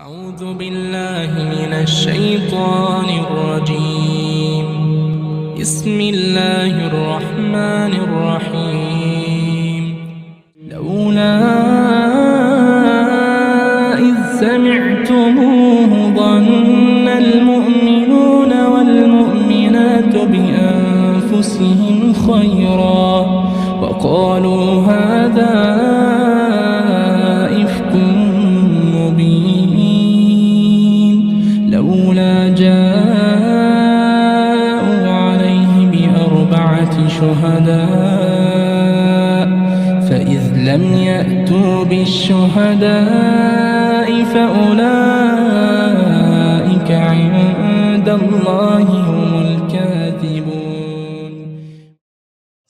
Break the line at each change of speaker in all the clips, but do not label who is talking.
أعوذ بالله من الشيطان الرجيم. بسم الله الرحمن الرحيم. لولا إذ سمعتموه ظن المؤمنون والمؤمنات بأنفسهم خيرا وقالوا هذا إفك مبين لولا جاءوا عليه بأربعة شهداء فإذ لم يأتوا بالشهداء فأولئك عند الله هم الكاذبون.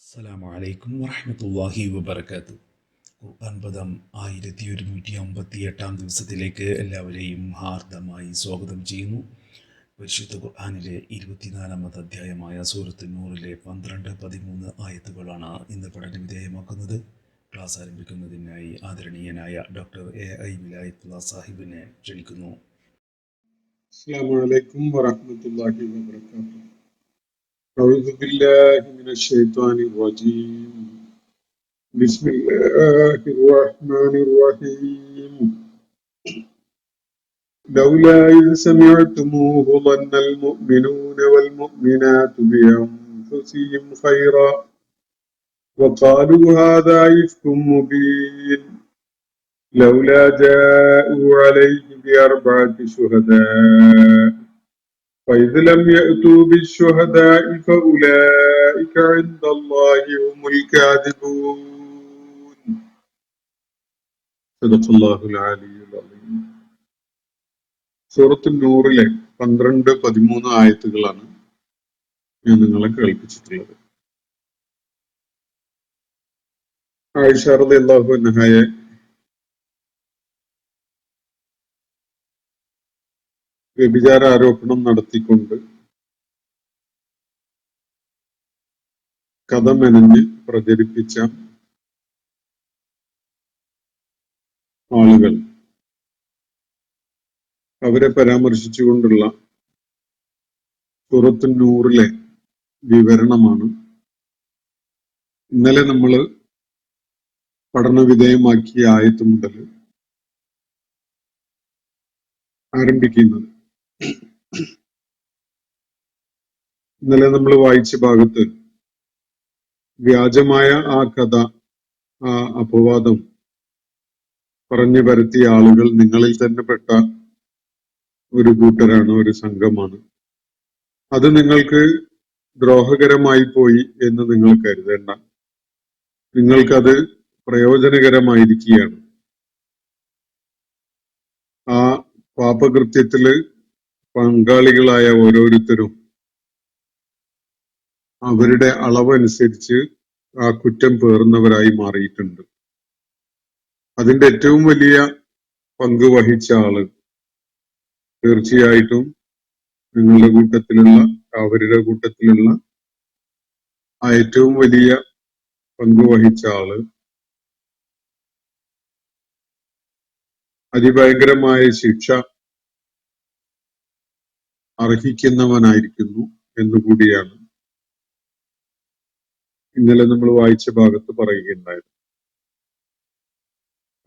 السلام عليكم ورحمة الله وبركاته. ഖുർആൻ പദം 1158 ദിവസത്തിലേക്ക് എല്ലാവരെയും ഹാർദമായി സ്വാഗതം ചെയ്യുന്നു. പരിശുദ്ധ ഖുർആനിലെ 24-ാമത്തെ അധ്യായമായ സൂറത്ത് നൂറിലെ 12-13 ആയത്തുകളാണ് ഇന്ന് പഠനവിധേയമാക്കുന്നത്. ക്ലാസ് ആരംഭിക്കുന്നതിനായി ആദരണീയനായ ഡോക്ടർ AI വിലായത്തുള്ള സാഹിബിനെ ക്ഷണിക്കുന്നു.
السلام عليكم ورحمة الله وبركاته. أعوذ بالله من الشيطان الرجيم. بسم الله الرحمن الرحيم. لولا إذ سمعتموه ظن المؤمنون والمؤمنات بأنفسهم خيرا وقالوا هذا إفك مبين لولا جاءوا عليه بأربعة شهداء فإذ لم يأتوا بالشهداء فأولئك عند الله هم الكاذبون. صدق الله العلي العظيم. സൂറത്തുൽ നൂറിലെ 12-13 ആയത്തുകളാണ് ഞാൻ നിങ്ങളെ കേൾപ്പിച്ചിട്ടുള്ളത്. ആയിഷ റളിയല്ലാഹു അൻഹയെ വ്യഭിചാര ആരോപണം നടത്തിക്കൊണ്ട് കഥ മെനഞ്ഞ് പ്രചരിപ്പിച്ച ആളുകൾ, അവരെ പരാമർശിച്ചുകൊണ്ടുള്ള സൂറത്തുൽ നൂറിലെ വിവരണമാണ് ഇന്നലെ നമ്മൾ പഠനവിധേയമാക്കിയ ആയത്ത് മുതൽ ആരംഭിക്കുന്നത്. ഇന്നലെ നമ്മൾ വായിച്ച ഭാഗത്ത് വ്യാജമായ ആ കഥ, ആ അപവാദം പറഞ്ഞു പരത്തിയ ആളുകൾ നിങ്ങളിൽ തന്നെ പെട്ട ഒരു കൂട്ടരാണ്, ഒരു സംഘമാണ്. അത് നിങ്ങൾക്ക് ദ്രോഹകരമായി പോയി എന്ന് നിങ്ങൾ കരുതേണ്ട. നിങ്ങൾക്കത് പ്രയോജനകരമായിരിക്കുകയാണ്. ആ പാപകൃത്യത്തില് പങ്കാളികളായ ഓരോരുത്തരും അവരുടെ അളവനുസരിച്ച് ആ കുറ്റം പേറുന്നവരായി മാറിയിട്ടുണ്ട്. അതിന്റെ ഏറ്റവും വലിയ പങ്ക് വഹിച്ച ആള് തീർച്ചയായിട്ടും നിങ്ങളുടെ കൂട്ടത്തിലുള്ള, അവരുടെ കൂട്ടത്തിലുള്ള ആ ഏറ്റവും വലിയ പങ്ക് വഹിച്ച ആള് അതിഭയങ്കരമായ ശിക്ഷ അർഹിക്കുന്നവനായിരിക്കുന്നു എന്നുകൂടിയാണ് ഇന്നലെ നമ്മൾ വായിച്ച ഭാഗത്ത് പറയുകയുണ്ടായത്.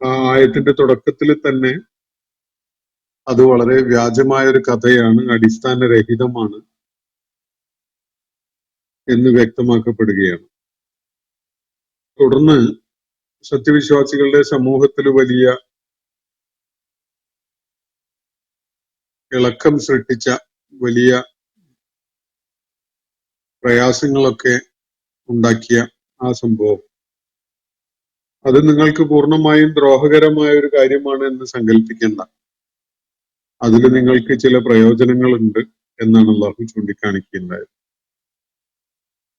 ആ ആയത്തിന്റെ തുടക്കത്തിൽ തന്നെ അത് വളരെ വ്യാജമായ ഒരു കഥയാണ്, അടിസ്ഥാനരഹിതമാണ് എന്ന് വ്യക്തമാക്കപ്പെടുകയാണ്. തുടർന്ന് സത്യവിശ്വാസികളുടെ സമൂഹത്തിൽ വലിയ ഇളക്കം സൃഷ്ടിച്ച, വലിയ പ്രയാസങ്ങളൊക്കെ ഉണ്ടാക്കിയ ആ സംഭവം, അത് നിങ്ങൾക്ക് പൂർണ്ണമായും ദ്രോഹകരമായ ഒരു കാര്യമാണ് എന്ന് സങ്കല്പിക്കേണ്ട. അതിൽ നിങ്ങൾക്ക് ചില പ്രയോജനങ്ങളുണ്ട് എന്നാണ് അള്ളാഹു ചൂണ്ടിക്കാണിക്കുകയുണ്ടായത്.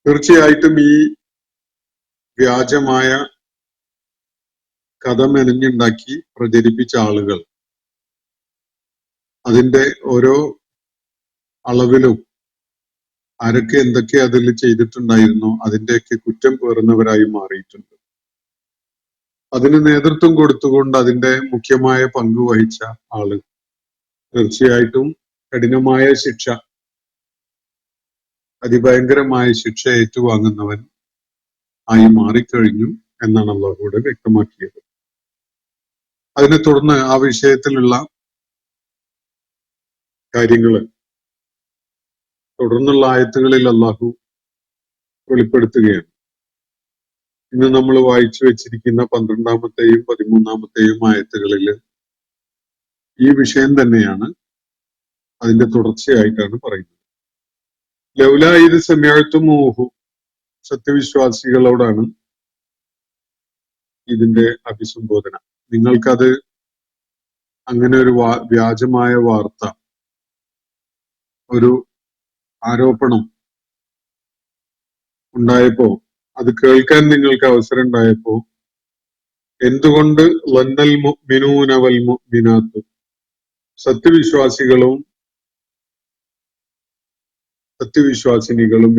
തീർച്ചയായിട്ടും ഈ വ്യാജമായ കഥ മെനഞ്ഞുണ്ടാക്കി പ്രചരിപ്പിച്ച ആളുകൾ അതിന്റെ ഓരോ അളവിലും ആരൊക്കെ എന്തൊക്കെ അതിൽ ചെയ്തിട്ടുണ്ടായിരുന്നോ അതിന്റെയൊക്കെ കുറ്റം പേറുന്നവരായി മാറിയിട്ടുണ്ട്. അതിന് നേതൃത്വം കൊടുത്തുകൊണ്ട് അതിന്റെ മുഖ്യമായ പങ്ക് വഹിച്ച ആള് തീർച്ചയായിട്ടും കഠിനമായ ശിക്ഷ, അതിഭയങ്കരമായ ശിക്ഷ ഏറ്റുവാങ്ങുന്നവൻ ആയി മാറിക്കഴിഞ്ഞു എന്നാണ് അള്ളാഹുവിടെ വ്യക്തമാക്കിയത്. അതിനെ തുടർന്ന് ആ വിഷയത്തിലുള്ള കാര്യങ്ങള് തുടർന്നുള്ള ആയത്തുകളിൽ അള്ളാഹു വെളിപ്പെടുത്തുകയാണ്. ഇന്ന് നമ്മൾ വായിച്ചു വെച്ചിരിക്കുന്ന 12-ാമത്തെയും 13-ാമത്തെയും ആയത്തുകളിൽ ഈ വിഷയം തന്നെയാണ്, അതിന്റെ തുടർച്ചയായിട്ടാണ് പറയുന്നത്. ലൗലാ ഇത് സമയത്തുമൂഹു, സത്യവിശ്വാസികളോടാണ് ഇതിന്റെ അഭിസംബോധന. നിങ്ങൾക്കത് അങ്ങനെ ഒരു വ്യാജമായ വാർത്ത, ഒരു ആരോപണം ഉണ്ടായപ്പോ, അത് കേൾക്കാൻ നിങ്ങൾക്ക് അവസരം ഉണ്ടായപ്പോ, എന്തുകൊണ്ട് ലന്നൽ മുഅ്മിനൂന വൽ മുഅ്മിനാത്തു, സത്യവിശ്വാസിനികളും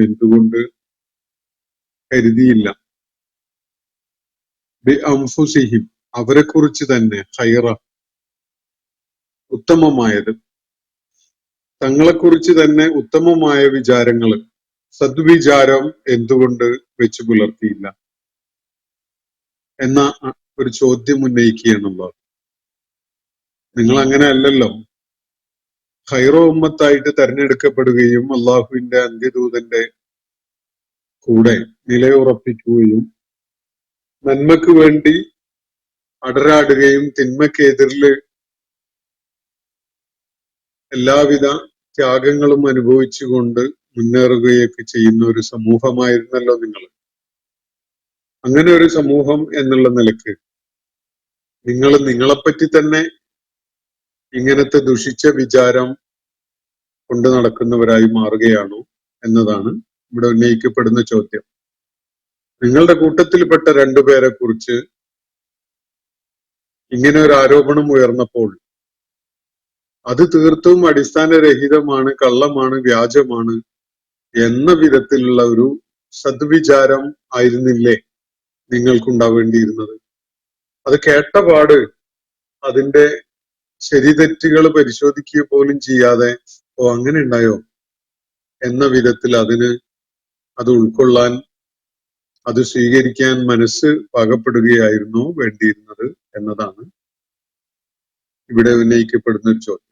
എന്തുകൊണ്ട് കരുതിയില്ല, ബി അൻഫുസിഹിം, അവരെ കുറിച്ച് തന്നെ, ഖൈറ, ഉത്തമമായത്, തങ്ങളെക്കുറിച്ച് തന്നെ ഉത്തമമായ വിചാരങ്ങള്, സദ്വിചാരം എന്തുകൊണ്ട് വെച്ചു പുലർത്തിയില്ല എന്ന ഒരു ചോദ്യം ഉന്നയിക്കുകയാണല്ലോ. നിങ്ങൾ അങ്ങനെ അല്ലല്ലോ, ഖൈറ ഉമ്മത്തായിട്ട് തെരഞ്ഞെടുക്കപ്പെടുകയും അള്ളാഹുവിന്റെ അന്ത്യദൂതന്റെ കൂടെ നിലയുറപ്പിക്കുകയും നന്മക്ക് വേണ്ടി അടരാടുകയും തിന്മക്കെതിരില് എല്ലാവിധ ത്യാഗങ്ങളും അനുഭവിച്ചുകൊണ്ട് മുന്നേറുകയൊക്കെ ചെയ്യുന്ന ഒരു സമൂഹമായിരുന്നല്ലോ നിങ്ങൾ. അങ്ങനെ ഒരു സമൂഹം എന്നുള്ള നിലക്ക് നിങ്ങൾ നിങ്ങളെപ്പറ്റി തന്നെ ഇങ്ങനത്തെ ദുഷിച്ച വിചാരം കൊണ്ട് നടക്കുന്നവരായി മാറുകയാണോ എന്നതാണ് ഇവിടെ ഉന്നയിക്കപ്പെടുന്ന ചോദ്യം. നിങ്ങളുടെ കൂട്ടത്തിൽപ്പെട്ട രണ്ടുപേരെ കുറിച്ച് ഇങ്ങനെ ഒരു ആരോപണം ഉയർന്നപ്പോൾ അത് തീർത്തും അടിസ്ഥാനരഹിതമാണ്, കള്ളമാണ്, വ്യാജമാണ് എന്ന വിധത്തിലുള്ള ഒരു സദ്വിചാരം ആയിരുന്നില്ലേ നിങ്ങൾക്കുണ്ടാവേണ്ടിയിരുന്നത്? അത് കേട്ടപാട് അതിന്റെ ശരിതെറ്റുകൾ പരിശോധിക്കുക പോലും ചെയ്യാതെ, ഓ അങ്ങനെ ഉണ്ടായോ എന്ന വിധത്തിൽ അത് ഉൾക്കൊള്ളാൻ, അത് സ്വീകരിക്കാൻ മനസ്സ് പാകപ്പെടുകയായിരുന്നോ വേണ്ടിയിരുന്നത് എന്നതാണ് ഇവിടെ ഉന്നയിക്കപ്പെടുന്ന ഒരു ചോദ്യം.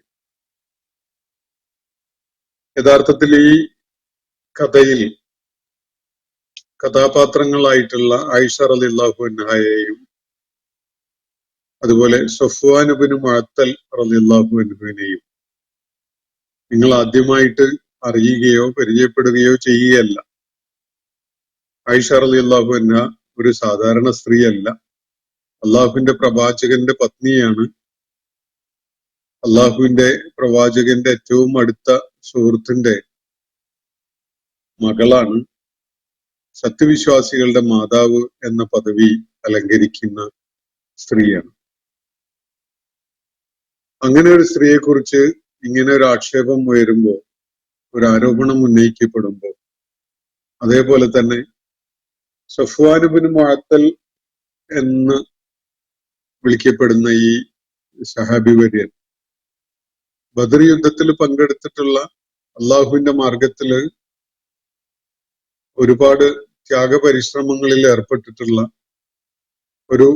യഥാർത്ഥത്തിൽ ഈ കഥയിൽ കഥാപാത്രങ്ങളായിട്ടുള്ള ആയിഷ റളിയല്ലാഹു അൻഹയെയും അതുപോലെ സഫ്വാൻ ഇബ്നു മുഅത്തൽ റളിയല്ലാഹു അൻഹുവിനെയും നിങ്ങൾ ആദ്യമായിട്ട് അറിയുകയോ പരിചയപ്പെടുകയോ ചെയ്യുകയല്ല. ആയിഷ റളിയല്ലാഹു അൻഹ ഒരു സാധാരണ സ്ത്രീയല്ല, അള്ളാഹുവിന്റെ പ്രവാചകന്റെ പത്നിയാണ്. അള്ളാഹുവിന്റെ പ്രവാചകന്റെ ഏറ്റവും അടുത്ത സുഹൃത്തിന്റെ മകളാണ്. സത്യവിശ്വാസികളുടെ മാതാവ് എന്ന പദവി അലങ്കരിക്കുന്ന സ്ത്രീയാണ്. അങ്ങനെ ഒരു സ്ത്രീയെ കുറിച്ച് ഇങ്ങനെ ഒരു ആക്ഷേപം ഉയരുമ്പോ, ഒരു ആരോപണം ഉന്നയിക്കപ്പെടുമ്പോ, അതേപോലെ തന്നെ സഫ്വാൻ ഇബ്നു മുഅത്തൽ എന്ന് വിളിക്കപ്പെടുന്ന ഈ സഹാബി വര്യൻ ബദർ യുദ്ധത്തിൽ പങ്കെടുത്തിട്ടുള്ള, അള്ളാഹുവിന്റെ മാർഗത്തില് ഒരുപാട് ത്യാഗപരിശ്രമങ്ങളിൽ ഏർപ്പെട്ടിട്ടുള്ള ഒരു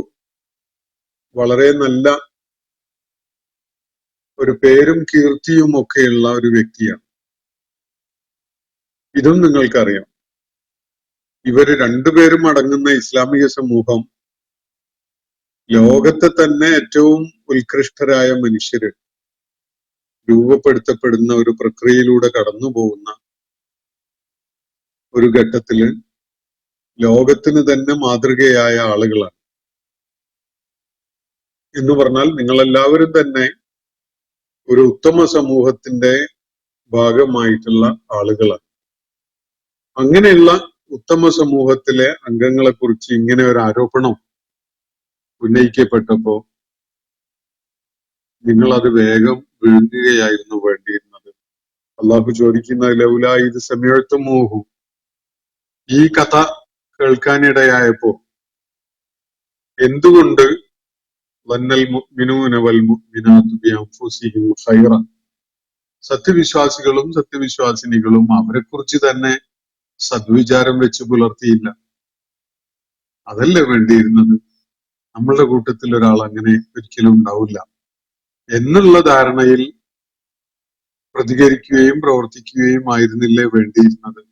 വളരെ നല്ല ഒരു പേരും കീർത്തിയും ഒക്കെയുള്ള ഒരു വ്യക്തിയാണ്. ഇതും നിങ്ങൾക്കറിയാം. ഇവര് രണ്ടുപേരും അടങ്ങുന്ന ഇസ്ലാമിക സമൂഹം ലോകത്തെ തന്നെ ഏറ്റവും ഉത്കൃഷ്ടരായ മനുഷ്യര് രൂപപ്പെടുത്തപ്പെടുന്ന ഒരു പ്രക്രിയയിലൂടെ കടന്നു പോകുന്ന ഒരു ഘട്ടത്തില് ലോകത്തിന് തന്നെ മാതൃകയായ ആളുകളാണ്. എന്ന് പറഞ്ഞാൽ നിങ്ങളെല്ലാവരും തന്നെ ഒരു ഉത്തമ സമൂഹത്തിന്റെ ഭാഗമായിട്ടുള്ള ആളുകളാണ്. അങ്ങനെയുള്ള ഉത്തമ സമൂഹത്തിലെ അംഗങ്ങളെ കുറിച്ച് ഇങ്ങനെ ഒരു ആരോപണം ഉന്നയിക്കപ്പെട്ടപ്പോ നിങ്ങൾ അത് വേഗം വിഴുങ്ങുകയായിരുന്നു വേണ്ടിയിരുന്നത്. അള്ളാഹു ചോദിക്കുന്ന ലൗലാ ഇത് സമയത്തുമൂഹു, ഈ കഥ കേൾക്കാനിടയായപ്പോ എന്തുകൊണ്ട് വന്നൽ മുഅ്മിനൂന വൽ മുഅ്മിനാത്തു ബിഅൻഫുസിഹിം ഖൈറ, സത്യവിശ്വാസികളും സത്യവിശ്വാസിനികളും അവരെക്കുറിച്ച് തന്നെ സദ്വിചാരം വെച്ച് പുലർത്തിയില്ല. അതല്ലേ വേണ്ടിയിരുന്നത്. നമ്മളുടെ കൂട്ടത്തിൽ ഒരാൾ അങ്ങനെ ഒരിക്കലും ഉണ്ടാവില്ല എന്നുള്ള ധാരണയിൽ പ്രതികരിക്കുകയും പ്രവർത്തിക്കുകയും ആയിരുന്നില്ലേ വേണ്ടിയിരുന്നത്.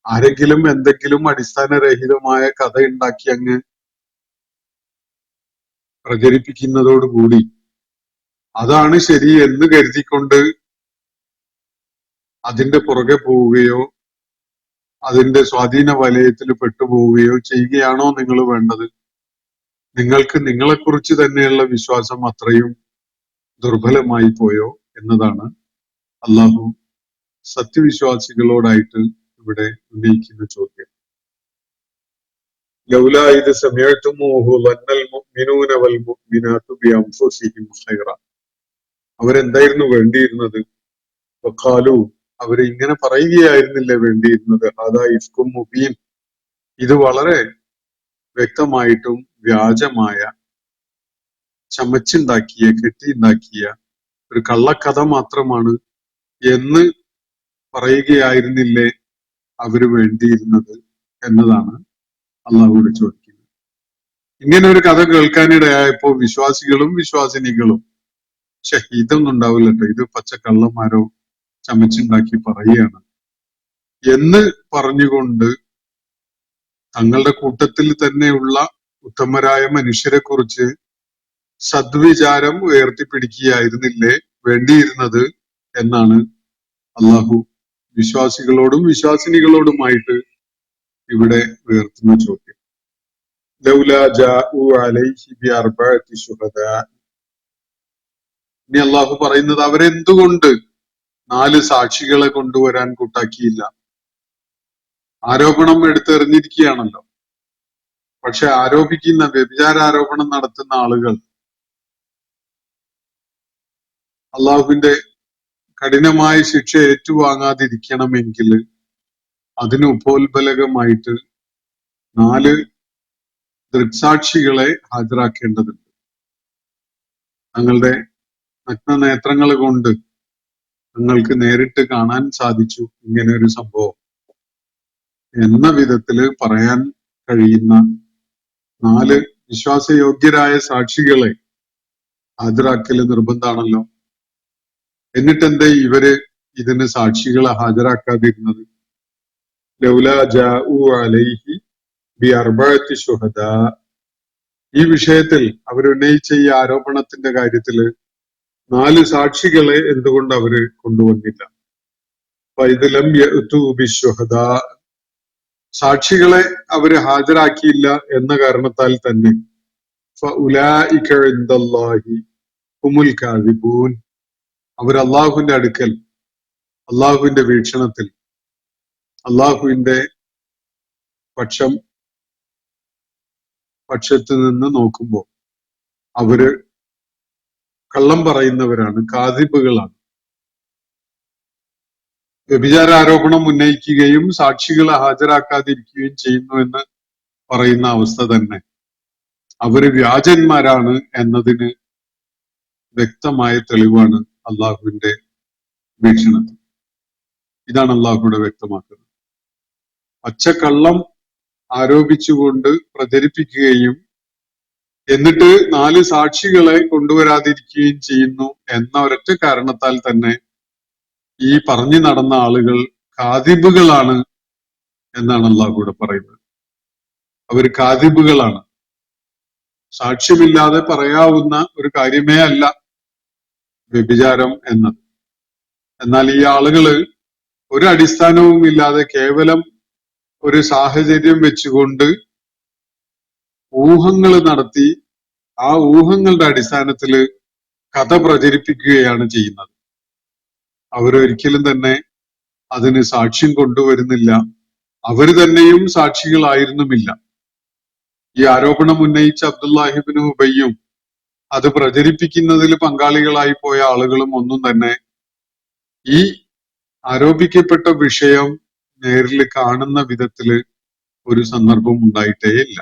ആരെങ്കിലും എന്തെങ്കിലും അടിസ്ഥാനരഹിതമായ കഥ ഉണ്ടാക്കി അങ്ങ് പ്രചരിപ്പിക്കുന്നതോടുകൂടി അതാണ് ശരി എന്ന് കരുതിക്കൊണ്ട് അതിന്റെ പുറകെ പോവുകയോ അതിന്റെ സ്വാധീന വലയത്തിൽ പെട്ടുപോവുകയോ ചെയ്യുകയാണോ നിങ്ങൾ വേണ്ടത്? നിങ്ങൾക്ക് നിങ്ങളെക്കുറിച്ച് തന്നെയുള്ള വിശ്വാസം അത്രയും ദുർബലമായി പോയോ എന്നതാണ് അള്ളാഹു സത്യവിശ്വാസികളോടായിട്ട് ഇവിടെ ഉന്നയിക്കുന്ന ചോദ്യം. ലൗലാ ഇദ് സമയത്തുമൂഹു ലന്നൽ മുഅ്മിനൂന വൽ മുഅ്മിനാത്തു ബിഅൻഫുസിഹിം ഖൈറ. അവരെന്തായിരുന്നു വേണ്ടിയിരുന്നത്? വഖാലു, അവര് ഇങ്ങനെ പറയുകയായിരുന്നില്ലേ വേണ്ടിയിരുന്നത്? അതാ ഇഫ്കും മുബീൻ, ഇത് വളരെ വ്യക്തമായിട്ടും വ്യാജമായ, ചമച്ചുണ്ടാക്കിയ, കെട്ടിയുണ്ടാക്കിയ ഒരു കള്ളക്കഥ മാത്രമാണ് എന്ന് പറയുകയായിരുന്നില്ലേ അവര് വേണ്ടിയിരുന്നത് എന്നതാണ് അള്ളാഹുവോട് ചോദിക്കുന്നത്. ഇങ്ങനെ ഒരു കഥ കേൾക്കാനിടയായപ്പോ വിശ്വാസികളും വിശ്വാസിനികളും ഇതൊന്നും ഉണ്ടാവില്ല കേട്ടോ, ഇത് പച്ചക്കള്ളന്മാരോ ചമച്ചുണ്ടാക്കി പറയുകയാണ് എന്ന് പറഞ്ഞുകൊണ്ട് തങ്ങളുടെ കൂട്ടത്തിൽ തന്നെയുള്ള ഉത്തമരായ മനുഷ്യരെ കുറിച്ച് സദ്വിചാരം ഉയർത്തിപ്പിടിക്കുകയായിരുന്നില്ലേ വേണ്ടിയിരുന്നത് എന്നാണ് അള്ളാഹു വിശ്വാസികളോടും വിശ്വാസിനികളോടുമായിട്ട് ഇവിടെ ഉയർത്തുന്ന ചോദ്യം. ലൗലാ ജാഉ അലൈഹി ബിഅർബഅതി ശുഹദാ. ഇനി അള്ളാഹു പറയുന്നത് അവരെന്തുകൊണ്ട് 4 സാക്ഷികളെ കൊണ്ടുവരാൻ കൂട്ടാക്കിയില്ല? ആരോപണം എടുത്തെറിഞ്ഞിരിക്കുകയാണല്ലോ. പക്ഷെ ആരോപിക്കുന്ന, വ്യഭിചാരാരോപണം നടത്തുന്ന ആളുകൾ അള്ളാഹുവിന്റെ കഠിനമായ ശിക്ഷ ഏറ്റുവാങ്ങാതിരിക്കണമെങ്കിൽ അതിന് ഉപോത്ബലകമായിട്ട് 4 ദൃക്സാക്ഷികളെ ഹാജരാക്കേണ്ടതുണ്ട്. തങ്ങളുടെ നഗ്നനേത്രങ്ങൾ കൊണ്ട് നിങ്ങൾക്ക് നേരിട്ട് കാണാൻ സാധിച്ചു ഇങ്ങനെ ഒരു സംഭവം എന്ന വിധത്തില് പറയാൻ കഴിയുന്ന 4 വിശ്വാസയോഗ്യരായ സാക്ഷികളെ ഹാജരാക്കല് നിർബന്ധാണല്ലോ. എന്നിട്ടെന്തേ ഇവര് ഇതിന് സാക്ഷികളെ ഹാജരാക്കാതിരുന്നത്? ലൗലാ ജാഉ അലൈഹി ബിഅർബഅതി ശുഹദാ. ഈ വിഷയത്തിൽ അവരുന്നയിച്ച ഈ ആരോപണത്തിന്റെ കാര്യത്തില് 4 സാക്ഷികളെ എന്തുകൊണ്ട് അവര് കൊണ്ടുവന്നില്ല? ഫഇദ് ലം യഅ്തു ബിശ്ശുഹദാ. സാക്ഷികളെ അവര് ഹാജരാക്കിയില്ല എന്ന കാരണത്താൽ തന്നെ ഫഉലൈക ഇൻദല്ലാഹി ഹുമുൽ കാദിബൂൻ. അവർ അള്ളാഹുവിന്റെ അടുക്കൽ, അള്ളാഹുവിന്റെ വീക്ഷണത്തിൽ, അള്ളാഹുവിന്റെ പക്ഷത്ത് നിന്ന് നോക്കുമ്പോൾ അവര് കള്ളം പറയുന്നവരാണ്, കാദിബുകളാണ്. വ്യഭിചാര ആരോപണം ഉന്നയിക്കുകയും സാക്ഷികളെ ഹാജരാക്കാതിരിക്കുകയും ചെയ്യുന്നു എന്ന് പറയുന്ന അവസ്ഥ തന്നെ അവര് വ്യാജന്മാരാണ് എന്നതിന് വ്യക്തമായ തെളിവാണ് അള്ളാഹുവിന്റെ വീക്ഷണത്തിൽ. ഇതാണ് അള്ളാഹുവിടെ വ്യക്തമാക്കുന്നത്. പച്ചക്കള്ളം ആരോപിച്ചുകൊണ്ട് പ്രചരിപ്പിക്കുകയും എന്നിട്ട് 4 സാക്ഷികളെ കൊണ്ടുവരാതിരിക്കുകയും ചെയ്യുന്നു എന്ന ഒരൊറ്റ കാരണത്താൽ തന്നെ ഈ പറഞ്ഞു നടന്ന ആളുകൾ കാദിബുകളാണ് എന്നാണ് അള്ളാഹുവിടെ പറയുന്നത്. അവർ കാദിബുകളാണ്. സാക്ഷ്യമില്ലാതെ പറയാവുന്ന ഒരു കാര്യമേ അല്ല വ്യഭിചാരം എന്നത്. എന്നാൽ ഈ ആളുകള് ഒരു അടിസ്ഥാനവും ഇല്ലാതെ കേവലം ഒരു സാഹചര്യം വെച്ചുകൊണ്ട് ഊഹങ്ങൾ നടത്തി ആ ഊഹങ്ങളുടെ അടിസ്ഥാനത്തില് കഥ പ്രചരിപ്പിക്കുകയാണ് ചെയ്യുന്നത്. അവരൊരിക്കലും തന്നെ അതിന് സാക്ഷ്യം കൊണ്ടുവരുന്നില്ല. അവര് തന്നെയും സാക്ഷികളായിരുന്നുമില്ല. ഈ ആരോപണം ഉന്നയിച്ച അബ്ദുല്ലാഹിബ്നു ഉബയ്യും അത് പ്രചരിപ്പിക്കുന്നതിൽ പങ്കാളികളായി പോയ ആളുകളും ഒന്നും തന്നെ ഈ ആരോപിക്കപ്പെട്ട വിഷയം നേരിൽ കാണുന്ന വിധത്തില് ഒരു സന്ദർഭം ഉണ്ടായിട്ടേ ഇല്ല.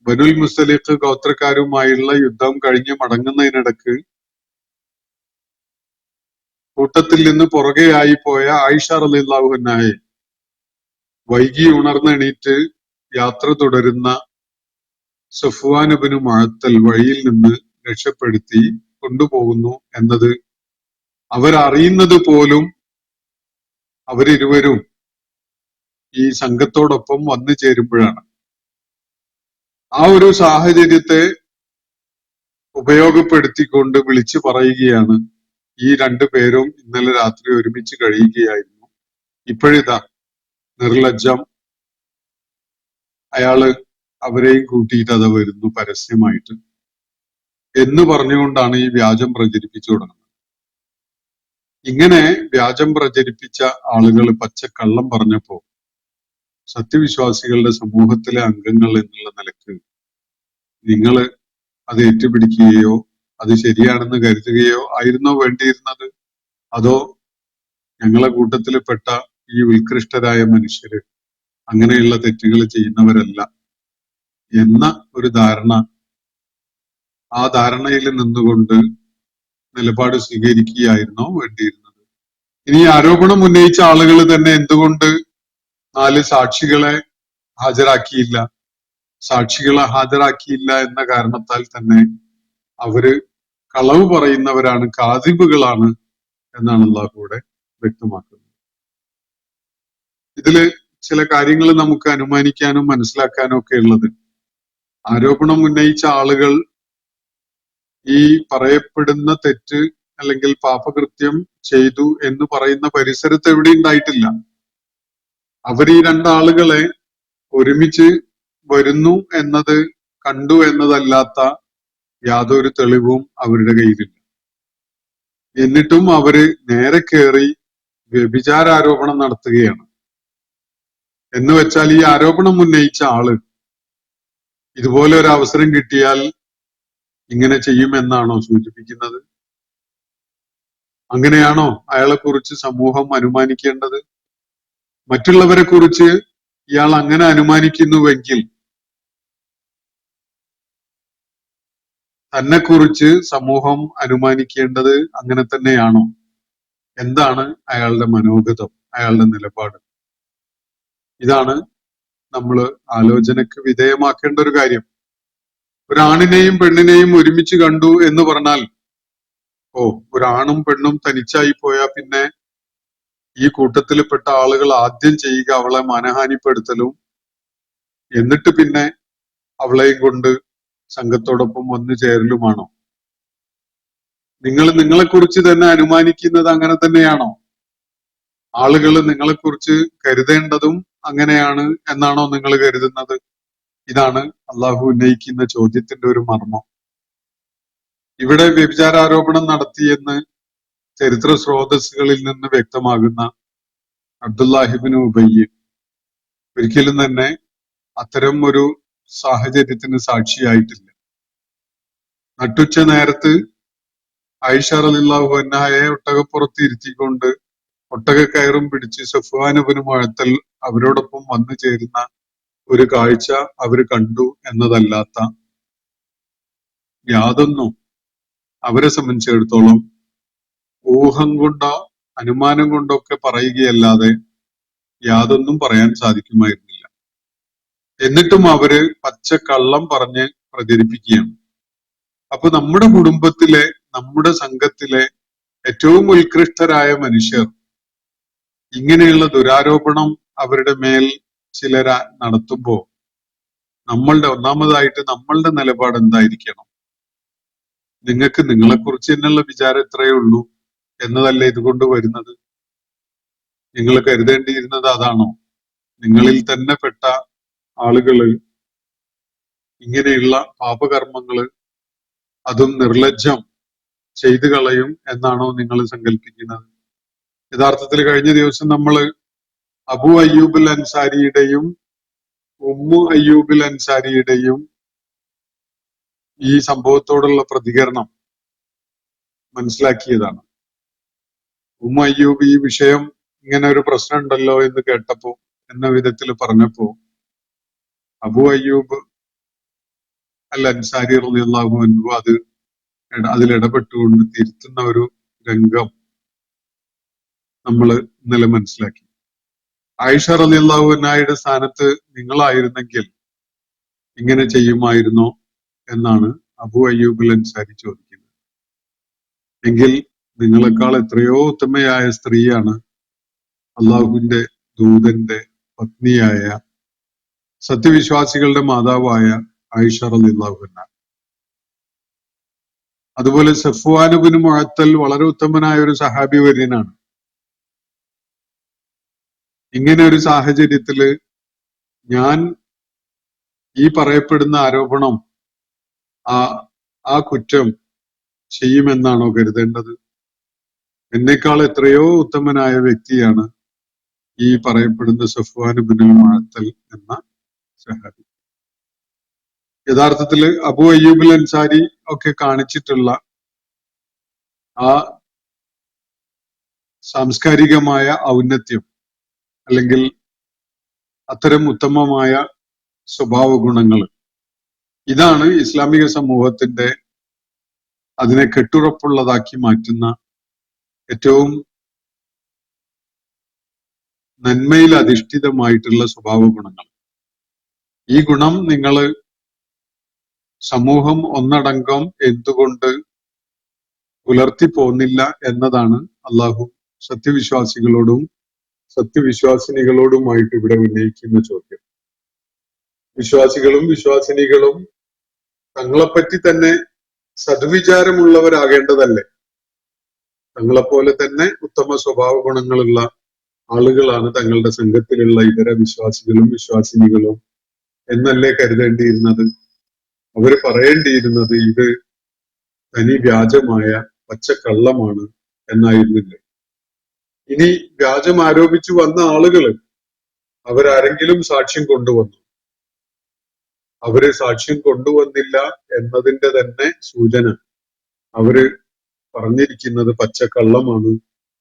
ബനുൽ മുസ്തലിഖ് ഗോത്രക്കാരുമായുള്ള യുദ്ധം കഴിഞ്ഞ് മടങ്ങുന്നതിനിടക്ക് കൂട്ടത്തിൽ നിന്ന് പുറകെയായി പോയ ആയിഷ റളിയല്ലാഹു അൻഹയെ വൈകി ഉണർന്നെണീറ്റ് യാത്ര തുടരുന്ന സഫ്വാൻ ഇബ്നു മുഅത്തൽ വഴിയിൽ നിന്ന് രക്ഷപ്പെടുത്തി കൊണ്ടുപോകുന്നു എന്നത് അവരറിയുന്നത് പോലും അവരിരുവരും ഈ സംഘത്തോടൊപ്പം വന്നു ചേരുമ്പോഴാണ്. ആ ഒരു സാഹചര്യത്തെ ഉപയോഗപ്പെടുത്തിക്കൊണ്ട് വിളിച്ചു പറയുകയാണ്, ഈ രണ്ടു പേരും ഇന്നലെ രാത്രി ഒരുമിച്ച് കഴിയുകയായിരുന്നു, ഇപ്പോഴിതാ നിർലജ്ജം അയാള് അവരെയും കൂട്ടിയിട്ട് അത് വരുന്നു പരസ്യമായിട്ട് എന്ന് പറഞ്ഞുകൊണ്ടാണ് ഈ വ്യാജം പ്രചരിപ്പിച്ചു തുടങ്ങുന്നത്. ഇങ്ങനെ വ്യാജം പ്രചരിപ്പിച്ച ആളുകൾ പച്ചക്കള്ളം പറഞ്ഞപ്പോ സത്യവിശ്വാസികളുടെ സമൂഹത്തിലെ അംഗങ്ങൾ എന്നുള്ള നിലക്ക് നിങ്ങൾ അത് ഏറ്റുപിടിക്കുകയോ അത് ശരിയാണെന്ന് കരുതുകയോ ആയിരുന്നോ വേണ്ടിയിരുന്നത്? അതോ ഞങ്ങളെ കൂട്ടത്തിൽപ്പെട്ട ഈ ഉത്കൃഷ്ടരായ മനുഷ്യര് അങ്ങനെയുള്ള തെറ്റുകൾ ചെയ്യുന്നവരല്ല എന്ന ഒരു ധാരണ, ആ ധാരണയിൽ നിന്നുകൊണ്ട് നിലപാട് സ്വീകരിക്കുകയായിരുന്നോ വേണ്ടിയിരുന്നത്? ഇനി ആരോപണം ഉന്നയിച്ച ആളുകൾ തന്നെ എന്തുകൊണ്ട് 4 സാക്ഷികളെ ഹാജരാക്കിയില്ല? സാക്ഷികളെ ഹാജരാക്കിയില്ല എന്ന കാരണത്താൽ തന്നെ അവര് കളവ് പറയുന്നവരാണ്, കാദിബുകളാണ് എന്നാണ് അള്ളാഹു ഇവിടെ വ്യക്തമാക്കുന്നത്. ഇതില് ചില കാര്യങ്ങൾ നമുക്ക് അനുമാനിക്കാനും മനസ്സിലാക്കാനും ഒക്കെ ഉള്ളത്, ആരോപണം ഉന്നയിച്ച ആളുകൾ ഈ പറയപ്പെടുന്ന തെറ്റ് അല്ലെങ്കിൽ പാപകൃത്യം ചെയ്തു എന്ന് പറയുന്ന പരിസരത്ത് എവിടെ ഉണ്ടായിട്ടില്ല. അവർ ഈ രണ്ടാളുകളെ ഒരുമിച്ച് വരുന്നു എന്നത് കണ്ടു എന്നതല്ലാത്ത യാതൊരു തെളിവും അവരുടെ കയ്യിലില്ല. എന്നിട്ടും അവര് നേരെ കയറി വ്യഭിചാരാരോപണം നടത്തുകയാണ്. എന്ന് വെച്ചാൽ ഈ ആരോപണം ഉന്നയിച്ച ആള് ഇതുപോലെ ഒരു അവസരം കിട്ടിയാൽ ഇങ്ങനെ ചെയ്യുമെന്നാണോ സൂചിപ്പിക്കുന്നത്? അങ്ങനെയാണോ അയാളെ കുറിച്ച് സമൂഹം അനുമാനിക്കേണ്ടത്? മറ്റുള്ളവരെ കുറിച്ച് ഇയാൾ അങ്ങനെ അനുമാനിക്കുന്നുവെങ്കിൽ തന്നെ കുറിച്ച് സമൂഹം അനുമാനിക്കേണ്ടത് അങ്ങനെ തന്നെയാണോ? എന്താണ് അയാളുടെ മനോഗതം, അയാളുടെ നിലപാട്? ഇതാണ് നമ്മൾ ആലോചനക്ക് വിധേയമാക്കേണ്ട ഒരു കാര്യം. ഒരാണിനെയും പെണ്ണിനെയും ഒരുമിച്ച് കണ്ടു എന്ന് പറഞ്ഞാൽ, ഒരാണും പെണ്ണും തനിച്ചായി പോയാൽ പിന്നെ ഈ കൂട്ടത്തിൽപ്പെട്ട ആളുകൾ ആദ്യം ചെയ്യുക അവളെ മാനഹാനിപ്പെടുത്തലും എന്നിട്ട് പിന്നെ അവളെയും കൊണ്ട് സംഘത്തോടൊപ്പം വന്നു ചേരലുമാണോ? നിങ്ങൾ നിങ്ങളെക്കുറിച്ച് തന്നെ അനുമാനിക്കുന്നത് അങ്ങനെ തന്നെയാണോ? ആളുകൾ നിങ്ങളെക്കുറിച്ച് കരുതേണ്ടതും അങ്ങനെയാണ് എന്നാണോ നിങ്ങൾ കരുതുന്നത്? ഇതാണ് അള്ളാഹു ഉന്നയിക്കുന്ന ചോദ്യത്തിന്റെ ഒരു മർമ്മം. ഇവിടെ വ്യഭിചാരാരോപണം നടത്തിയെന്ന് ചരിത്ര സ്രോതസ്സുകളിൽ നിന്ന് വ്യക്തമാകുന്ന അബ്ദുല്ലാഹിബ്നു ഉബയ്യ് ഒരിക്കലും തന്നെ അത്തരം ഒരു സാഹചര്യത്തിന് സാക്ഷിയായിട്ടില്ല. നട്ടുച്ച നേരത്ത് ആയിഷ റളിയല്ലാഹു അൻഹയെ ഒട്ടകപ്പുറത്ത് ഇരുത്തിക്കൊണ്ട് ഒട്ടകക്കയറും പിടിച്ച് സഫ്വാൻ ഇബ്നു മുഅത്തൽ അവരോടൊപ്പം വന്നു ചേരുന്ന ഒരു കാഴ്ച അവർ കണ്ടു എന്നതല്ലാത്ത യാതൊന്നും അവരെ സംബന്ധിച്ചിടത്തോളം ഊഹം കൊണ്ടോ അനുമാനം കൊണ്ടോ ഒക്കെ പറയുകയല്ലാതെ യാതൊന്നും പറയാൻ സാധിക്കുമായിരുന്നില്ല. എന്നിട്ടും അവര് പച്ചക്കള്ളം പറഞ്ഞ് പ്രചരിപ്പിക്കുകയാണ്. അപ്പൊ നമ്മുടെ കുടുംബത്തിലെ, നമ്മുടെ സംഘത്തിലെ ഏറ്റവും ഉത്കൃഷ്ടരായ മനുഷ്യർ ഇങ്ങനെയുള്ള ദുരാരോപണം അവരുടെ മേൽ ചിലർ നടത്തുമ്പോ ഒന്നാമതായിട്ട് നമ്മളുടെ നിലപാട് എന്തായിരിക്കണം? നിങ്ങൾക്ക് നിങ്ങളെക്കുറിച്ച് തന്നെയുള്ള വിചാരം എത്രയേ ഉള്ളൂ എന്നതല്ലേ ഇതുകൊണ്ട് വരുന്നത്? നിങ്ങൾ കരുതേണ്ടിയിരുന്നത് അതാണോ? നിങ്ങളിൽ തന്നെ പെട്ട ആളുകള് ഇങ്ങനെയുള്ള പാപകർമ്മങ്ങള് അതും നിർലജ്ജം ചെയ്തു കളയും എന്നാണോ നിങ്ങൾ സങ്കല്പിക്കുന്നത്? യഥാർത്ഥത്തിൽ കഴിഞ്ഞ ദിവസം നമ്മൾ അബു അയ്യൂബുൽ അൻസാരിയുടെയും ഉമ്മു അയ്യൂബുൽ അൻസാരിയുടെയും ഈ സംഭവത്തോടുള്ള പ്രതികരണം മനസ്സിലാക്കിയതാണ്. ഉമ്മു അയ്യൂബ് ഈ വിഷയം ഇങ്ങനെ ഒരു പ്രശ്നം ഉണ്ടല്ലോ എന്ന് കേട്ടപ്പോ എന്ന വിധത്തിൽ പറഞ്ഞപ്പോ അബു അയ്യൂബ് അൽ അൻസാരി റളിയല്ലാഹു അൻഹു അതിൽ ഇടപെട്ടുകൊണ്ട് തിരുത്തുന്ന ഒരു രംഗം നമ്മൾ ഇന്നലെ മനസ്സിലാക്കി. ആയിഷ റളിയല്ലാഹു അൻഹയുടെ സ്ഥാനത്ത് നിങ്ങളായിരുന്നെങ്കിൽ ഇങ്ങനെ ചെയ്യുമായിരുന്നോ എന്നാണ് അബൂ അയ്യൂബ് അൻസാരി ചോദിക്കുന്നത്. എങ്കിൽ നിങ്ങളെക്കാൾ എത്രയോ ഉത്തമയായ സ്ത്രീയാണ് അള്ളാഹുവിന്റെ ദൂതന്റെ പത്നിയായ സത്യവിശ്വാസികളുടെ മാതാവായ ആയിഷ റളിയല്ലാഹു അൻഹ. അതുപോലെ സഫ്വാൻ ഇബ്നു മുഅത്തൽ വളരെ ഉത്തമനായ ഒരു സഹാബി വര്യനാണ്. ഇങ്ങനെ ഒരു സാഹചര്യത്തില് ഞാൻ ഈ പറയപ്പെടുന്ന ആരോപണം ആ കുറ്റം ചെയ്യുമെന്നാണോ കരുതേണ്ടത്? എന്നെക്കാൾ എത്രയോ ഉത്തമനായ വ്യക്തിയാണ് ഈ പറയപ്പെടുന്ന സഫ്വാൻ ഇബ്നുൽ മുഅത്തൽ എന്ന സഹാബി. യഥാർത്ഥത്തില് അബൂ അയ്യൂബ് അൻസാരി ഒക്കെ കാണിച്ചിട്ടുള്ള ആ സാംസ്കാരികമായ ഔന്നത്യം അല്ലെങ്കിൽ അത്തരം ഉത്തമമായ സ്വഭാവ ഗുണങ്ങൾ, ഇതാണ് ഇസ്ലാമിക സമൂഹത്തിന്റെ അതിനെ കെട്ടുറപ്പുള്ളതാക്കി മാറ്റുന്ന ഏറ്റവും നന്മയിൽ അധിഷ്ഠിതമായിട്ടുള്ള സ്വഭാവ ഗുണങ്ങൾ. ഈ ഗുണം നിങ്ങൾ സമൂഹം ഒന്നടങ്കം എന്തുകൊണ്ട് പുലർത്തി പോന്നില്ല എന്നതാണ് അള്ളാഹു സത്യവിശ്വാസികളോടും സത്യവിശ്വാസിനികളോടുമായിട്ട് ഇവിടെ ഉന്നയിക്കുന്ന ചോദ്യം. വിശ്വാസികളും വിശ്വാസിനികളും തങ്ങളെപ്പറ്റി തന്നെ സദ്വിചാരമുള്ളവരാകേണ്ടതല്ലേ? തങ്ങളെപ്പോലെ തന്നെ ഉത്തമ സ്വഭാവ ഗുണങ്ങളുള്ള ആളുകളാണ് തങ്ങളുടെ സംഘത്തിലുള്ള ഇതര വിശ്വാസികളും വിശ്വാസിനികളും എന്നല്ലേ കരുതേണ്ടിയിരുന്നത്? അവര് പറയേണ്ടിയിരുന്നത് ഇത് തനി വ്യാജമായ പച്ചക്കള്ളമാണ് എന്നായിരുന്നില്ലേ? ഇനി വ്യാജം ആരോപിച്ചു വന്ന ആളുകള് അവരാരെങ്കിലും സാക്ഷ്യം കൊണ്ടുവന്നു? അവര് സാക്ഷ്യം കൊണ്ടുവന്നില്ല എന്നതിന്റെ തന്നെ സൂചന അവര് പറഞ്ഞിരിക്കുന്നത് പച്ചക്കള്ളമാണ്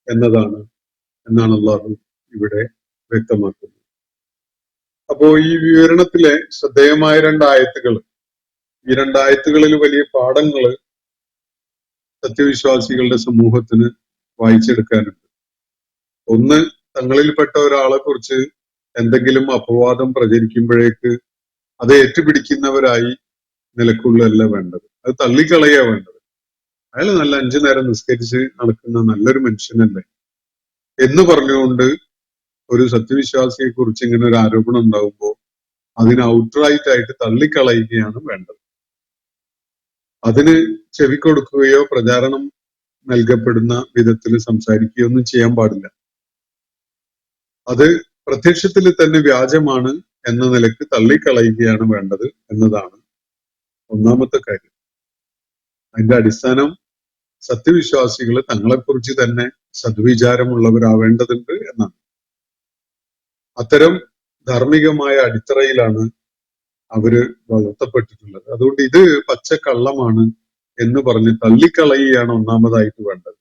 എന്നതാണ് എന്നാണ് അള്ളാഹു ഇവിടെ വ്യക്തമാക്കുന്നത്. അപ്പോ ഈ വിവരണത്തിലെ ശ്രദ്ധേയമായ രണ്ടായത്തുകൾ, ഈ രണ്ടായത്തുകളിൽ വലിയ പാഠങ്ങള് സത്യവിശ്വാസികളുടെ സമൂഹത്തിന് വായിച്ചെടുക്കാനുണ്ട്. ഒന്ന്, തങ്ങളിൽപ്പെട്ട ഒരാളെ കുറിച്ച് എന്തെങ്കിലും അപവാദം പ്രചരിക്കുമ്പോഴേക്ക് അത് ഏറ്റുപിടിക്കുന്നവരായി നിലക്കൊള്ളല്ല വേണ്ടത്, അത് തള്ളിക്കളയാ വേണ്ടത്. അയാൾ നല്ല 5 നേരം നിസ്കരിച്ച് നടക്കുന്ന നല്ലൊരു മനുഷ്യനല്ലേ എന്ന് പറഞ്ഞുകൊണ്ട് ഒരു സത്യവിശ്വാസിയെ കുറിച്ച് ഇങ്ങനെ ഒരു ആരോപണം ഉണ്ടാകുമ്പോൾ അതിന് ഔട്ട്റൈറ്റ് ആയിട്ട് തള്ളിക്കളയുകയാണ് വേണ്ടത്. അതിന് ചെവിക്കൊടുക്കുകയോ പ്രചാരണം നൽകപ്പെടുന്ന വിധത്തിൽ സംസാരിക്കുകയോ ഒന്നും ചെയ്യാൻ പാടില്ല. അത് പ്രത്യക്ഷത്തിൽ തന്നെ വ്യാജമാണ് എന്ന നിലക്ക് തള്ളിക്കളയുകയാണ് വേണ്ടത് എന്നതാണ് ഒന്നാമത്തെ കാര്യം. അതിന്റെ അടിസ്ഥാനം സത്യവിശ്വാസികൾ തങ്ങളെക്കുറിച്ച് തന്നെ സദ്വിചാരമുള്ളവരാവേണ്ടതുണ്ട് എന്നാണ്. അത്തരം ധാർമ്മികമായ അടിത്തറയിലാണ് അവര് വളർത്തപ്പെട്ടിട്ടുള്ളത്. അതുകൊണ്ട് ഇത് പച്ചക്കള്ളമാണ് എന്ന് പറഞ്ഞ് തള്ളിക്കളയുകയാണ് ഒന്നാമതായിട്ട് വേണ്ടത്.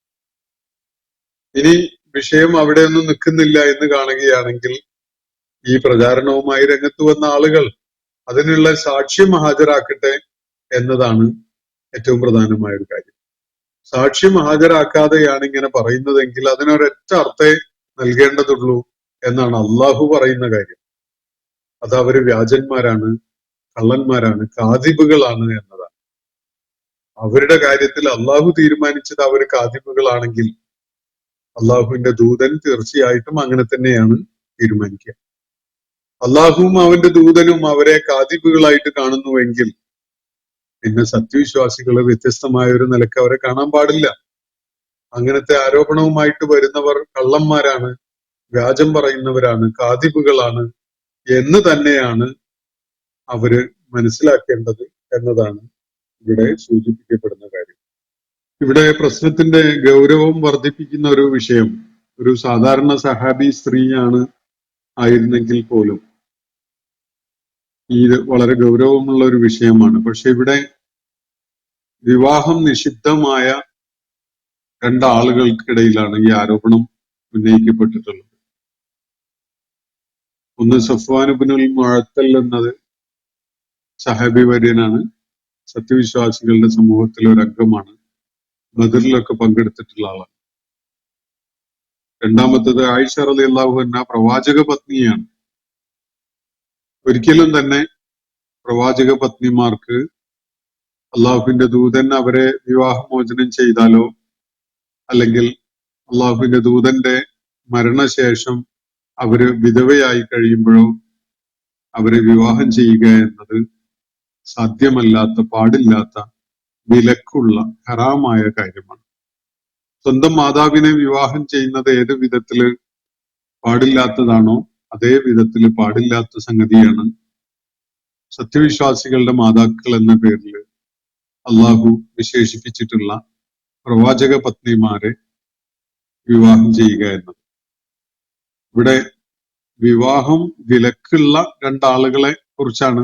ഇനി വിഷയം അവിടെ ഒന്നും നിൽക്കുന്നില്ല എന്ന് കാണുകയാണെങ്കിൽ ഈ പ്രചാരണവുമായി രംഗത്ത് വന്ന ആളുകൾ അതിനുള്ള സാക്ഷ്യം ഹാജരാക്കട്ടെ എന്നതാണ് ഏറ്റവും പ്രധാനമായ ഒരു കാര്യം. സാക്ഷ്യം ഹാജരാക്കാതെയാണ് ഇങ്ങനെ പറയുന്നതെങ്കിൽ അതിനൊരൊറ്റ അർത്ഥേ നൽകേണ്ടതുള്ളൂ എന്നാണ് അള്ളാഹു പറയുന്ന കാര്യം. അത് അവര് വ്യാജന്മാരാണ്, കള്ളന്മാരാണ്, കാദിബുകളാണ് എന്നതാണ്. അവരുടെ കാര്യത്തിൽ അള്ളാഹു തീരുമാനിച്ചത് അവര് കാദിബുകളാണെങ്കിൽ അള്ളാഹുവിന്റെ ദൂതൻ തീർച്ചയായിട്ടും അങ്ങനെ തന്നെയാണ് തീരുമാനിക്കുക. അള്ളാഹുവും അവന്റെ ദൂതനും അവരെ കാദിബുകളായിട്ട് കാണുന്നുവെങ്കിൽ പിന്നെ സത്യവിശ്വാസികള് വ്യത്യസ്തമായ ഒരു നിലക്ക് അവരെ കാണാൻ പാടില്ല. അങ്ങനത്തെ ആരോപണവുമായിട്ട് വരുന്നവർ കള്ളന്മാരാണ്, വ്യാജം പറയുന്നവരാണ്, കാദിബുകളാണ് എന്ന് തന്നെയാണ് അവര് മനസ്സിലാക്കേണ്ടത് എന്നതാണ് ഇവിടെ സൂചിപ്പിക്കപ്പെടുന്ന കാര്യം. ഇവിടെ പ്രശ്നത്തിന്റെ ഗൗരവം വർദ്ധിപ്പിക്കുന്ന ഒരു വിഷയം, ഒരു സാധാരണ സഹാബി സ്ത്രീയാണ് ആയിരുന്നെങ്കിൽ പോലും ഇത് വളരെ ഗൗരവമുള്ള ഒരു വിഷയമാണ്. പക്ഷെ ഇവിടെ വിവാഹം നിഷിദ്ധമായ രണ്ടാളുകൾക്കിടയിലാണ് ഈ ആരോപണം ഉന്നയിക്കപ്പെട്ടിട്ടുള്ളത്. ഒന്ന് സഫ്വാൻ ഇബ്നുൽ മുഅത്തൽ എന്നത് സഹാബി വര്യനാണ്, സത്യവിശ്വാസികളുടെ സമൂഹത്തിലെ ഒരു അംഗമാണ്, ബദറിലൊക്കെ പങ്കെടുത്തിട്ടുള്ള ആളാണ്. രണ്ടാമത്തത് ആയിഷ റളിയല്ലാഹു അൻഹ പ്രവാചക പത്നിയാണ്. ഒരിക്കലും തന്നെ പ്രവാചക പത്നിമാർക്ക് അള്ളാഹുവിന്റെ ദൂതൻ അവരെ വിവാഹമോചനം ചെയ്താലോ അല്ലെങ്കിൽ അള്ളാഹുവിന്റെ ദൂതന്റെ മരണശേഷം അവര് വിധവയായി കഴിയുമ്പോഴോ അവരെ വിവാഹം ചെയ്യുക എന്നത് സാധ്യമല്ലാത്ത, പാടില്ലാത്ത, വിലക്കുള്ള ഹറാമായ കാര്യമാണ്. സ്വന്തം മാതാവിനെ വിവാഹം ചെയ്യുന്നത് ഏത് വിധത്തില് പാടില്ലാത്തതാണോ അതേ വിധത്തില് പാടില്ലാത്ത സംഗതിയാണ് സത്യവിശ്വാസികളുടെ മാതാക്കൾ എന്ന പേരിൽ അള്ളാഹു വിശേഷിപ്പിച്ചിട്ടുള്ള പ്രവാചക പത്നിമാരെ വിവാഹം ചെയ്യുക എന്നത്. ഇവിടെ വിവാഹം വിലക്കുള്ള രണ്ടാളുകളെ കുറിച്ചാണ്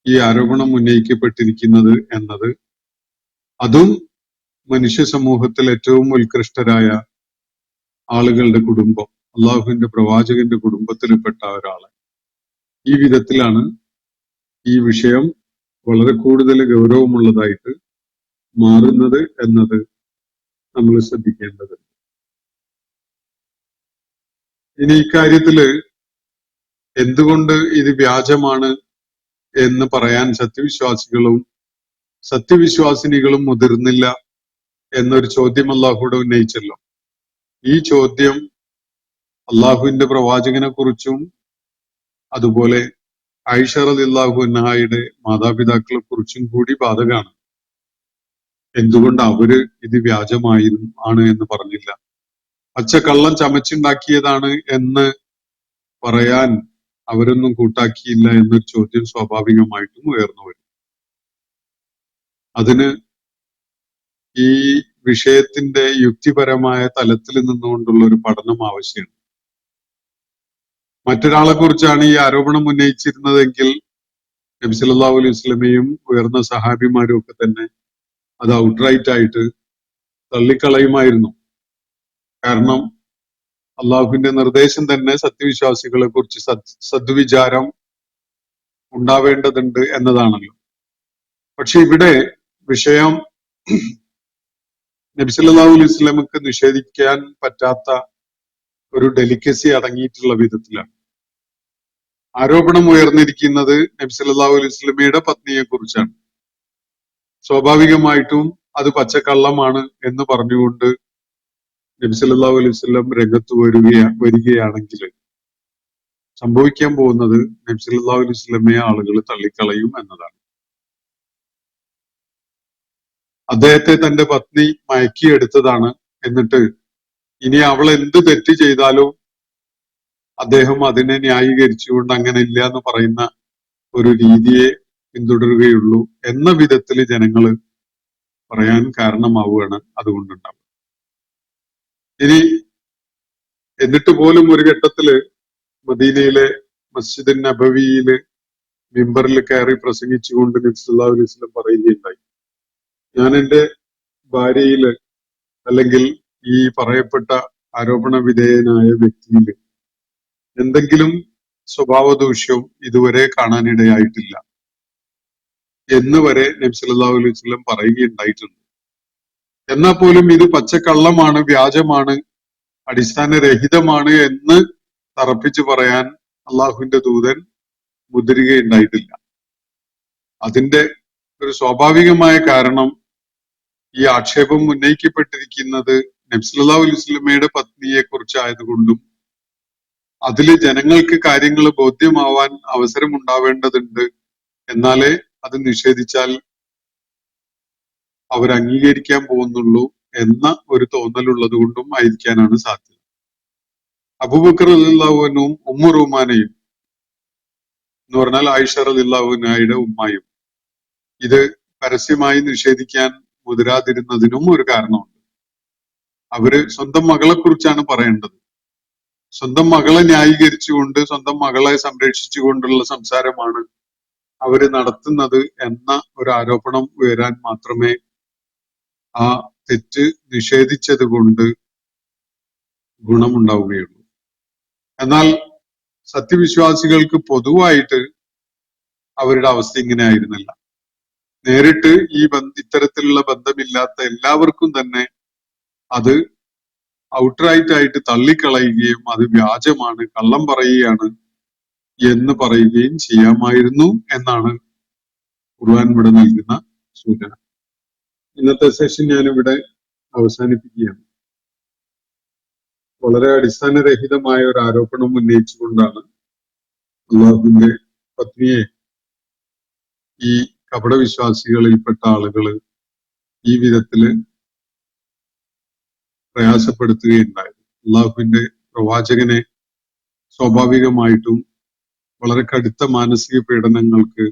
ഈ ആരോപണം ഉന്നയിക്കപ്പെട്ടിരിക്കുന്നത് എന്നത്, അതും മനുഷ്യ സമൂഹത്തിൽ ഏറ്റവും ഉത്കൃഷ്ടരായ ആളുകളുടെ കുടുംബം, അള്ളാഹുവിന്റെ പ്രവാചകന്റെ കുടുംബത്തിൽപ്പെട്ട ഒരാളെ ഈ വിധത്തിലാണ് ഈ വിഷയം വളരെ കൂടുതൽ ഗൗരവമുള്ളതായിട്ട് മാറുന്നത് എന്നത് നമ്മൾ ശ്രദ്ധിക്കേണ്ടതുണ്ട്. ഇനി ഇക്കാര്യത്തില് എന്തുകൊണ്ട് ഇത് വ്യാജമാണ് എന്ന് പറയാൻ സത്യവിശ്വാസിനികളും മുതിർന്നില്ല എന്നൊരു ചോദ്യം അള്ളാഹുവിടെ ഉന്നയിച്ചല്ലോ. ഈ ചോദ്യം അള്ളാഹുവിന്റെ പ്രവാചകനെ കുറിച്ചും അതുപോലെ ആയിഷ റളിയല്ലാഹു അൻഹയുടെ മാതാപിതാക്കളെ കുറിച്ചും കൂടി ബാധകമാണ്. എന്തുകൊണ്ട് അവര് ഇത് വ്യാജമാണ് എന്ന് പറഞ്ഞില്ല? പച്ചക്കള്ളം ചമച്ചുണ്ടാക്കിയതാണ് എന്ന് പറയാൻ അവരൊന്നും കൂട്ടാക്കിയില്ല എന്നൊരു ചോദ്യം സ്വാഭാവികമായിട്ടും ഉയർന്നു വരും. അതിന് ഈ വിഷയത്തിന്റെ യുക്തിപരമായ തലത്തിൽ നിന്നുകൊണ്ടുള്ള ഒരു പഠനം ആവശ്യമാണ്. മറ്റൊരാളെ കുറിച്ചാണ് ഈ ആരോപണം ഉന്നയിച്ചിരുന്നതെങ്കിൽ നബി സല്ലല്ലാഹു അലൈഹി വസല്ലമയും ഉയർന്ന സഹാബിമാരും ഒക്കെ തന്നെ അത് ഔട്ട്റൈറ്റ് ആയിട്ട് തള്ളിക്കളയുമായിരുന്നു. കാരണം അള്ളാഹുവിന്റെ നിർദ്ദേശം തന്നെ സത്യവിശ്വാസികളെ കുറിച്ച് സദ്വിചാരം ഉണ്ടാവേണ്ടതുണ്ട് എന്നതാണല്ലോ. പക്ഷെ ഇവിടെ വിഷയം നബി സല്ലല്ലാഹു അലൈഹി വസല്ലമക്ക് നിഷേധിക്കാൻ പറ്റാത്ത ഒരു ഡെലിക്കസി അടങ്ങിയിട്ടുള്ള വിധത്തിലാണ് ആരോപണം ഉയർന്നിരിക്കുന്നത്. നബി സല്ലല്ലാഹു അലൈഹി വസല്ലമയുടെ പത്നിയെ കുറിച്ചാണ്. സ്വാഭാവികമായിട്ടും അത് പച്ചക്കള്ളമാണ് എന്ന് പറഞ്ഞുകൊണ്ട് നബി സല്ലല്ലാഹു അലൈഹി വസല്ലം രംഗത്ത് വരികയാണെങ്കിൽ സംഭവിക്കാൻ പോകുന്നത് നബി സല്ലല്ലാഹു അലൈഹി വസല്ലമയെ ആളുകൾ തള്ളിക്കളയും എന്നതാണ്. അദ്ദേഹത്തെ തന്റെ പത്നി മയക്കിയെടുത്തതാണ്, എന്നിട്ട് ഇനി അവൾ എന്ത് തെറ്റ് ചെയ്താലും അദ്ദേഹം അതിനെ ന്യായീകരിച്ചുകൊണ്ട് അങ്ങനെ ഇല്ല എന്ന് പറയുന്ന ഒരു രീതിയെ പിന്തുടരുകയുള്ളൂ എന്ന വിധത്തിൽ ജനങ്ങൾ പറയാൻ കാരണമാവുകയാണ് അതുകൊണ്ടുണ്ടാവുക. ഇനി എന്നിട്ട് പോലും ഒരു ഘട്ടത്തില് മദീനയിലെ മസ്ജിദ് നബവിയില് മിമ്പറിൽ കയറി പ്രസംഗിച്ചുകൊണ്ട് നബി സല്ലല്ലാഹു അലൈഹി വസല്ലം പറയുകയുണ്ടായി, ഞാൻ എന്റെ ഭാര്യയില് അല്ലെങ്കിൽ ഈ പറയപ്പെട്ട ആരോപണ വിധേയനായ വ്യക്തിയില് എന്തെങ്കിലും സ്വഭാവ ദൂഷ്യവും ഇതുവരെ കാണാനിടയായിട്ടില്ല എന്ന് വരെ നബി സല്ലല്ലാഹു അലൈഹി വസല്ലം പറയുകയുണ്ടായിട്ടുണ്ട്. എന്നാൽ പോലും ഇത് പച്ചക്കള്ളമാണ്, വ്യാജമാണ്, അടിസ്ഥാനരഹിതമാണ് എന്ന് തറപ്പിച്ചു പറയാൻ അള്ളാഹുവിന്റെ ദൂതൻ മുതിരുകയുണ്ടായിട്ടില്ല. അതിന്റെ ഒരു സ്വാഭാവികമായ കാരണം ഈ ആക്ഷേപം ഉന്നയിക്കപ്പെട്ടിരിക്കുന്നത് നബി സല്ലല്ലാഹു അലൈഹി വസല്ലമയുടെ പത്നിയെ കുറിച്ചായതുകൊണ്ടും അതില് ജനങ്ങൾക്ക് കാര്യങ്ങൾ ബോധ്യമാവാൻ അവസരം ഉണ്ടാവേണ്ടതുണ്ട്, എന്നാലേ അത് നിഷേധിച്ചാൽ അവർ അംഗീകരിക്കാൻ പോകുന്നുള്ളൂ എന്ന ഒരു തോന്നലുള്ളത് കൊണ്ടും ആയിരിക്കാനാണ് സാധ്യത. അബൂബക്കർ റളിയല്ലാഹു അൻഹുവും ഉമ്മു റുമാനയും എന്ന് പറഞ്ഞാൽ ആയിഷ റളിയല്ലാഹു അൻഹയുടെ ഉമ്മായും ഇത് പരസ്യമായി നിഷേധിക്കാൻ മുതിരാതിരുന്നതിനും ഒരു കാരണമുണ്ട്. അവര് സ്വന്തം മകളെ കുറിച്ചാണ് പറയേണ്ടത്. സ്വന്തം മകളെ ന്യായീകരിച്ചുകൊണ്ട്, സ്വന്തം മകളെ സംരക്ഷിച്ചുകൊണ്ടുള്ള സംസാരമാണ് അവര് നടത്തുന്നത് എന്ന ഒരു ആരോപണം ഉയരാൻ മാത്രമേ ആ തെറ്റ് നിഷേധിച്ചത് കൊണ്ട് ഗുണമുണ്ടാവുകയുള്ളൂ. എന്നാൽ സത്യവിശ്വാസികൾക്ക് പൊതുവായിട്ട് അവരുടെ അവസ്ഥ ഇങ്ങനെ ആയിരുന്നില്ല. നേരിട്ട് ഈ ഇത്തരത്തിലുള്ള ബന്ധമില്ലാത്ത എല്ലാവർക്കും തന്നെ അത് ഔട്ട്റൈറ്റ് ആയിട്ട് തള്ളിക്കളയുകയും അത് വ്യാജമാണ്, കള്ളം പറയുകയാണ് എന്ന് പറയുകയും ചെയ്യാമായിരുന്നു എന്നാണ് ഖുർആൻ ഇവിടെ നൽകുന്ന സൂചന. ഇന്നത്തെ സെഷൻ ഞാനിവിടെ അവസാനിപ്പിക്കുകയാണ്. വളരെ അടിസ്ഥാനരഹിതമായ ഒരു ആരോപണം ഉന്നയിച്ചുകൊണ്ടാണ് അള്ളാഹുവിന്റെ പത്നിയെ ഈ കപടവിശ്വാസികളിൽപ്പെട്ട ആളുകള് ഈ വിധത്തില് പ്രയാസപ്പെടുത്തുകയുണ്ടായത്. അള്ളാഹുവിന്റെ പ്രവാചകനെ സ്വാഭാവികമായിട്ടും വളരെ കടുത്ത മാനസിക പീഡനങ്ങൾക്ക്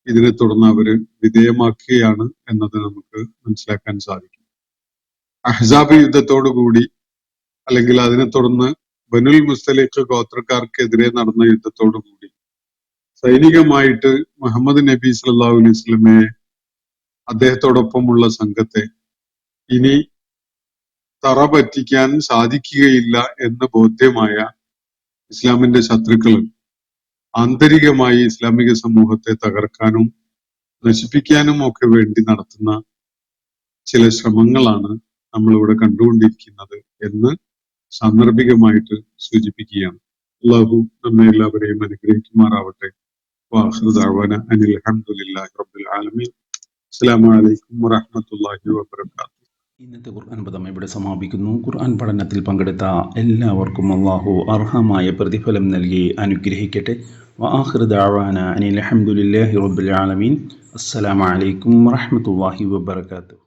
ഇതിനെ തുടർന്ന് അവര് വിധേയമാക്കുകയാണ് എന്നത് നമുക്ക് മനസ്സിലാക്കാൻ സാധിക്കും. അഹ്സാബ് യുദ്ധത്തോടുകൂടി അല്ലെങ്കിൽ അതിനെ തുടർന്ന് ബനുൽ മുസ്തലിഖ് ഗോത്രക്കാർക്കെതിരെ നടന്ന യുദ്ധത്തോടുകൂടി സൈനികമായിട്ട് മുഹമ്മദ് നബി സല്ലല്ലാഹു അലൈഹി വസല്ലമയെ അദ്ദേഹത്തോടൊപ്പമുള്ള സംഘത്തെ ഇനി തറ പറ്റിക്കാൻ സാധിക്കുകയില്ല എന്ന് ബോധ്യമായ ഇസ്ലാമിന്റെ ശത്രുക്കൾ ആന്തരികമായി ഇസ്ലാമിക സമൂഹത്തെ തകർക്കാനും നശിപ്പിക്കാനും ഒക്കെ വേണ്ടി നടത്തുന്ന ചില ശ്രമങ്ങളാണ് നമ്മളിവിടെ കണ്ടുകൊണ്ടിരിക്കുന്നത് എന്ന് സാന്ദർഭികമായിട്ട് സൂചിപ്പിക്കുകയാണ്. അള്ളാഹു നമ്മെ എല്ലാവരെയും അനുഗ്രഹിക്കുമാറാവട്ടെ. വാഖിറു ദഅ്വാന അനിൽ ഹംദുലില്ലാഹി റബ്ബിൽ ആലമീൻ. അസ്സലാമു അലൈക്കും വറഹ്മത്തുള്ളാഹി വബറകാതുഹു.
ഇന്നത്തെ ഖുർആൻ പദം ഇവിടെ സമാപിക്കുന്നു. ഖുർആൻ പഠനത്തിൽ പങ്കെടുത്ത എല്ലാവർക്കും അള്ളാഹു അർഹമായ പ്രതിഫലം നൽകി അനുഗ്രഹിക്കട്ടെ. വആഖിറു ദഅ്വാന അനിൽ ഹംദുലില്ലാഹി റബ്ബിൽ ആലമീൻ. അസ്സലാമു അലൈക്കും വറഹ്മത്തുള്ളാഹി വബറകാതുഹു.